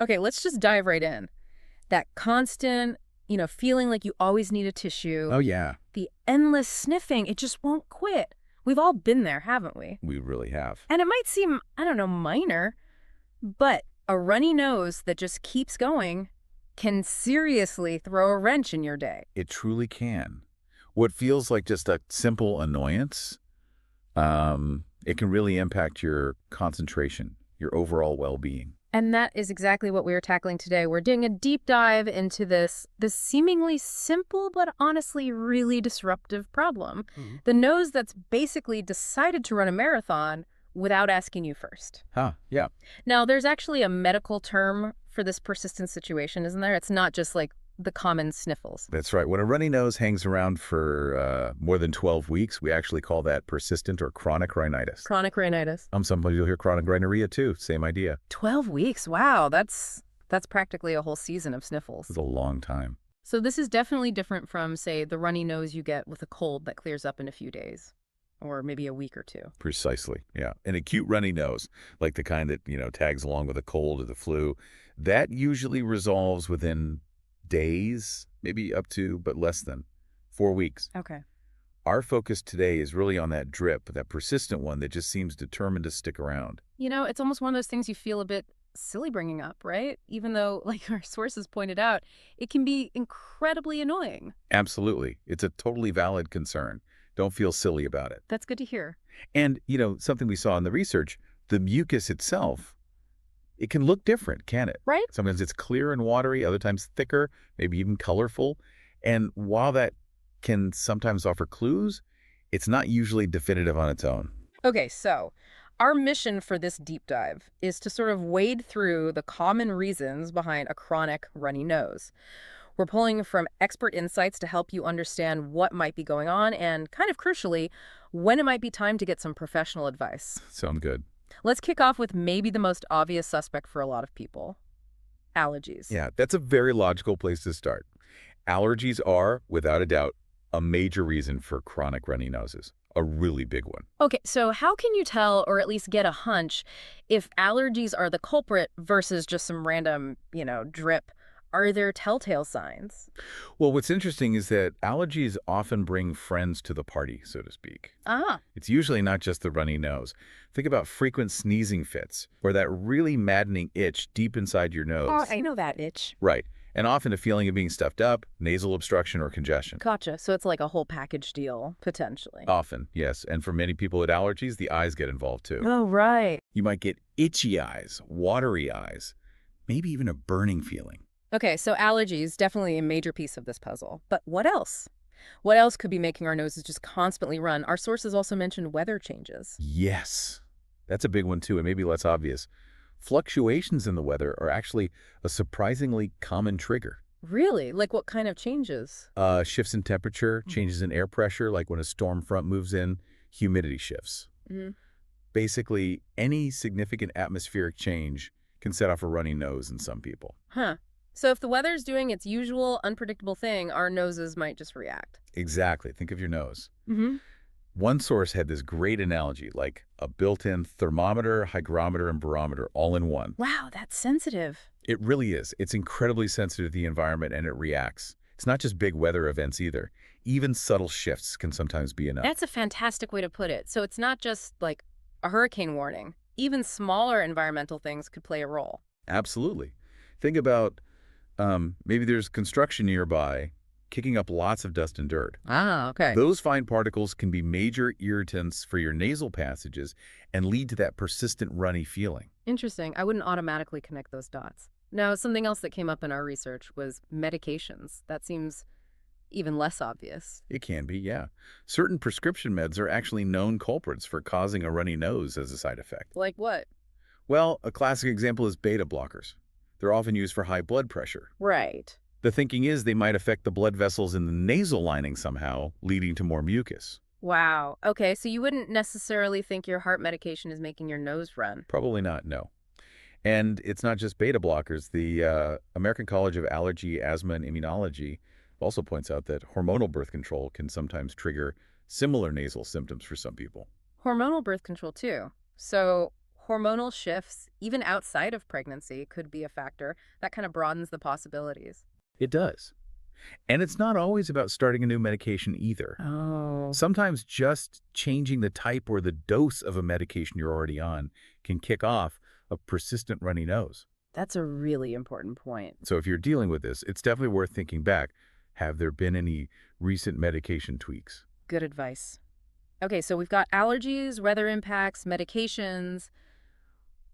Okay, let's just dive right in. That constant, feeling like you always need a tissue, Oh, yeah, the endless sniffing, it just won't quit. We've all been there, haven't we? we really have. And it might seem, I don't know, minor, but a runny nose that just keeps going can seriously throw a wrench in your day. It truly can. What feels like just a simple annoyance, it can really impact your concentration, your overall well-being. And that is exactly what we are tackling today. We're doing a deep dive into this seemingly simple but honestly really disruptive problem. The nose that's basically decided to run a marathon without asking you first. Huh, yeah. Now, there's actually a medical term for this persistent situation, isn't there? It's not just like the common sniffles. That's right. When a runny nose hangs around for more than 12 weeks, we actually call that persistent or chronic rhinitis. Chronic rhinitis. Sometimes you'll hear chronic rhinorrhea too. Same idea. 12 weeks. Wow, that's practically a whole season of sniffles. It's a long time. So this is definitely different from, say, the runny nose you get with a cold that clears up in a few days, or maybe a week or two. Precisely, yeah. An acute runny nose, like the kind that, tags along with a cold or the flu, that usually resolves within days, maybe up to, but less than 4 weeks. Okay. Our focus today is really on that drip, that persistent one that just seems determined to stick around. It's almost one of those things you feel a bit silly bringing up, right? Even though, like our sources pointed out, it can be incredibly annoying. Absolutely. It's a totally valid concern. Don't feel silly about it. That's good to hear. And, something we saw in the research, the mucus itself, it can look different, can it? Right? Sometimes it's clear and watery, other times thicker, maybe even colorful. And while that can sometimes offer clues, it's not usually definitive on its own. Okay, so our mission for this deep dive is to sort of wade through the common reasons behind a chronic runny nose. We're pulling from expert insights to help you understand what might be going on and, kind of crucially, when it might be time to get some professional advice. Sound good. Let's kick off with maybe the most obvious suspect for a lot of people: allergies. Yeah, that's a very logical place to start. Allergies are, without a doubt, a major reason for chronic runny noses. A really big one. Okay, so how can you tell, or at least get a hunch, if allergies are the culprit versus just some random, drip? Are there telltale signs? Well, what's interesting is that allergies often bring friends to the party, so to speak. Ah, It's usually not just the runny nose. Think about frequent sneezing fits, or that really maddening itch deep inside your nose. oh, I know that itch. Right. And often a feeling of being stuffed up, nasal obstruction, or congestion. Gotcha. So it's like a whole package deal, potentially. Often, yes. And for many people with allergies, the eyes get involved too. Oh, right. You might get itchy eyes, watery eyes, maybe even a burning feeling. Okay, so allergies, definitely a major piece of this puzzle. But what else? What else could be making our noses just constantly run? Our sources also mentioned weather changes. Yes, that's a big one too, and maybe less obvious. Fluctuations in the weather are actually a surprisingly common trigger. Really? Like what kind of changes? Shifts in temperature, changes in air pressure, like when a storm front moves in, humidity shifts. Hmm. Basically, any significant atmospheric change can set off a runny nose in some people. Huh. So if the weather's doing its usual unpredictable thing, our noses might just react. Exactly. Think of your nose. Mm-hmm. One source had this great analogy, like a built-in thermometer, hygrometer, and barometer all in one. Wow, that's sensitive. It really is. It's incredibly sensitive to the environment, and it reacts. It's not just big weather events either. Even subtle shifts can sometimes be enough. That's a fantastic way to put it. So it's not just like a hurricane warning. Even smaller environmental things could play a role. Absolutely. Think about maybe there's construction nearby, kicking up lots of dust and dirt. Ah, okay. Those fine particles can be major irritants for your nasal passages and lead to that persistent runny feeling. Interesting. I wouldn't automatically connect those dots. Now, something else that came up in our research was medications. That seems even less obvious. It can be, yeah. Certain prescription meds are actually known culprits for causing a runny nose as a side effect. Like what? Well, a classic example is beta blockers. They're often used for high blood pressure. Right. The thinking is they might affect the blood vessels in the nasal lining somehow, leading to more mucus. Wow. Okay, so you wouldn't necessarily think your heart medication is making your nose run. Probably not, no. And it's not just beta blockers. The American College of Allergy, Asthma, and Immunology also points out that hormonal birth control can sometimes trigger similar nasal symptoms for some people. Hormonal birth control, too. So Hormonal shifts, even outside of pregnancy, could be a factor. That kind of broadens the possibilities. It does. And it's not always about starting a new medication either. Oh, Sometimes just changing the type or the dose of a medication you're already on can kick off a persistent runny nose. that's a really important point. So if you're dealing with this, it's definitely worth thinking back. Have there been any recent medication tweaks? Good advice. Okay, so we've got allergies, weather impacts, medications.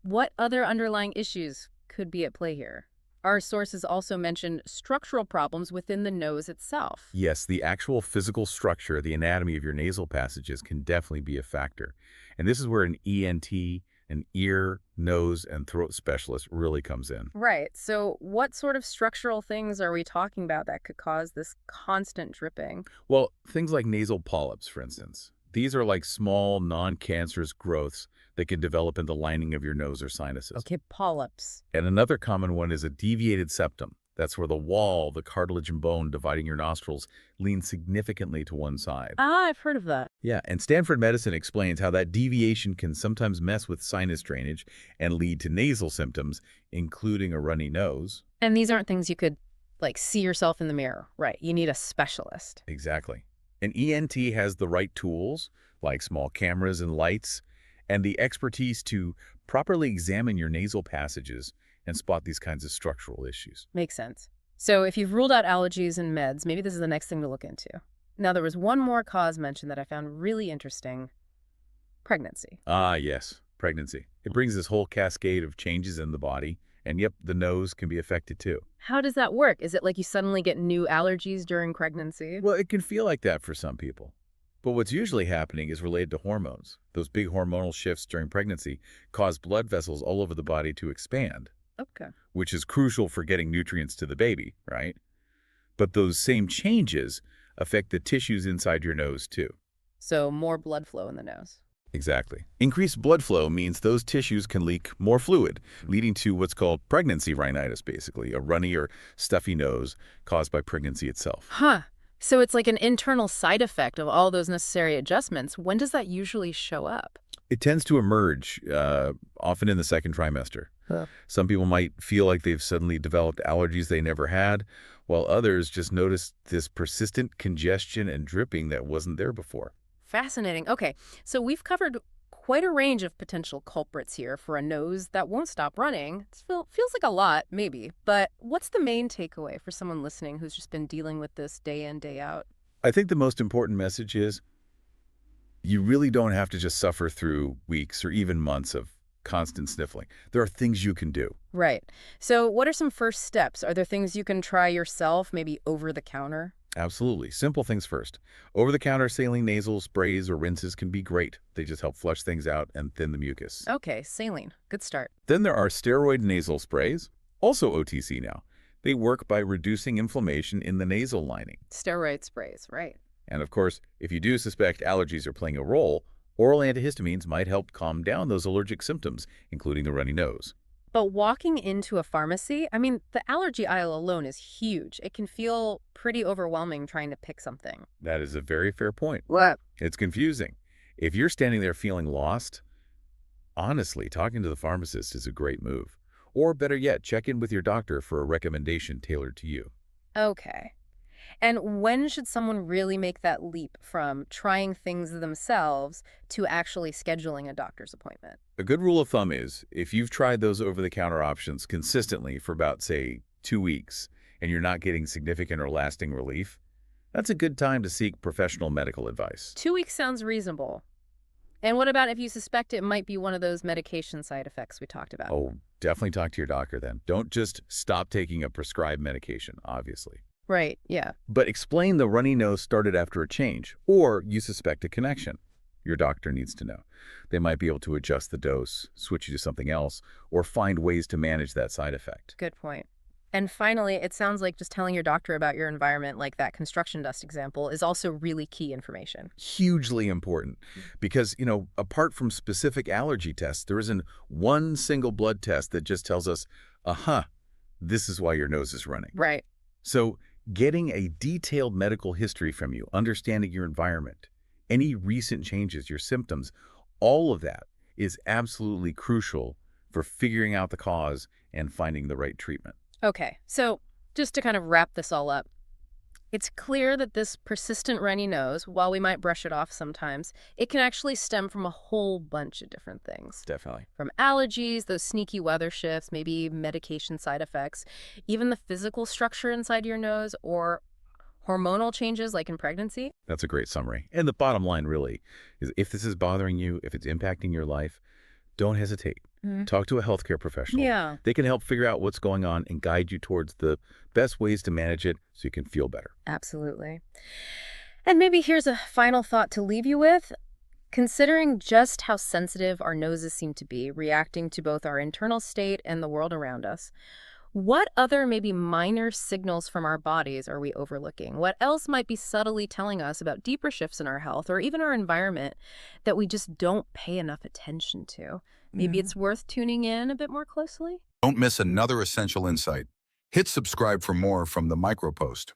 What other underlying issues could be at play here? Our sources also mentioned structural problems within the nose itself. Yes, the actual physical structure, the anatomy of your nasal passages can definitely be a factor. And this is where an ENT, an ear, nose, and throat specialist really comes in. Right. So what sort of structural things are we talking about that could cause this constant dripping? Well, things like nasal polyps, for instance. These are like small, non-cancerous growths that can develop in the lining of your nose or sinuses. Okay, polyps. And another common one is a deviated septum. That's where the wall, the cartilage and bone dividing your nostrils, lean significantly to one side. Ah, I've heard of that. Yeah, and Stanford Medicine explains how that deviation can sometimes mess with sinus drainage and lead to nasal symptoms, including a runny nose. And these aren't things you could, like, see yourself in the mirror. Right. You need a specialist. Exactly. An ENT has the right tools, like small cameras and lights, and the expertise to properly examine your nasal passages and spot these kinds of structural issues. Makes sense. So if you've ruled out allergies and meds, maybe this is the next thing to look into. Now, there was one more cause mentioned that I found really interesting. Pregnancy. Ah, yes, pregnancy. It brings this whole cascade of changes in the body, and yep, the nose can be affected too. How does that work? Is it like you suddenly get new allergies during pregnancy? Well, it can feel like that for some people. But what's usually happening is related to hormones. Those big hormonal shifts during pregnancy cause blood vessels all over the body to expand, Okay. which is crucial for getting nutrients to the baby, right? But those same changes affect the tissues inside your nose too. So more blood flow in the nose. Exactly. Increased blood flow means those tissues can leak more fluid, leading to what's called pregnancy rhinitis, basically, a runny or stuffy nose caused by pregnancy itself. Huh. So it's like an internal side effect of all those necessary adjustments. When does that usually show up? It tends to emerge often in the second trimester. Huh. Some people might feel like they've suddenly developed allergies they never had, while others just notice this persistent congestion and dripping that wasn't there before. Fascinating. Okay, so we've covered quite a range of potential culprits here for a nose that won't stop running. It feels like a lot, maybe. But what's the main takeaway for someone listening who's just been dealing with this day in, day out? I think the most important message is you really don't have to just suffer through weeks or even months of constant sniffling. There are things you can do. Right. So what are some first steps? Are there things you can try yourself, maybe over the counter? Absolutely. Simple things first. Over-the-counter saline nasal sprays or rinses can be great. They just help flush things out and thin the mucus. Okay, saline. Good start. Then there are steroid nasal sprays, also OTC now. They work by reducing inflammation in the nasal lining. Steroid sprays, right. And of course, if you do suspect allergies are playing a role, oral antihistamines might help calm down those allergic symptoms, including the runny nose. But walking into a pharmacy, I mean, the allergy aisle alone is huge. It can feel pretty overwhelming trying to pick something. That is a very fair point. What? It's confusing. If you're standing there feeling lost, honestly, talking to the pharmacist is a great move. Or better yet, check in with your doctor for a recommendation tailored to you. Okay. And when should someone really make that leap from trying things themselves to actually scheduling a doctor's appointment? A good rule of thumb is, if you've tried those over-the-counter options consistently for about, say, 2 weeks, and you're not getting significant or lasting relief, that's a good time to seek professional medical advice. 2 weeks sounds reasonable. And what about if you suspect it might be one of those medication side effects we talked about? Oh, definitely talk to your doctor then. Don't just stop taking a prescribed medication, obviously. Right, yeah. But explain the runny nose started after a change, or you suspect a connection. Your doctor needs to know. They might be able to adjust the dose, switch you to something else, or find ways to manage that side effect. Good point. And finally, it sounds like just telling your doctor about your environment, like that construction dust example, is also really key information. Hugely important because, apart from specific allergy tests, there isn't one single blood test that just tells us, this is why your nose is running. Right. So getting a detailed medical history from you, understanding your environment, any recent changes, your symptoms, all of that is absolutely crucial for figuring out the cause and finding the right treatment. Okay, so just to kind of wrap this all up, it's clear that this persistent runny nose, while we might brush it off sometimes, it can actually stem from a whole bunch of different things. Definitely. From allergies, those sneaky weather shifts, maybe medication side effects, even the physical structure inside your nose, or hormonal changes like in pregnancy. That's a great summary. And the bottom line really is if this is bothering you, if it's impacting your life, don't hesitate. Mhm. Talk to a healthcare professional. Yeah, They can help figure out what's going on and guide you towards the best ways to manage it so you can feel better. absolutely. And maybe here's a final thought to leave you with. Considering just how sensitive our noses seem to be, reacting to both our internal state and the world around us, what other maybe minor signals from our bodies are we overlooking? What else might be subtly telling us about deeper shifts in our health or even our environment that we just don't pay enough attention to? Maybe Mhm. it's worth tuning in a bit more closely? Don't miss another essential insight. Hit subscribe for more from the Micropost.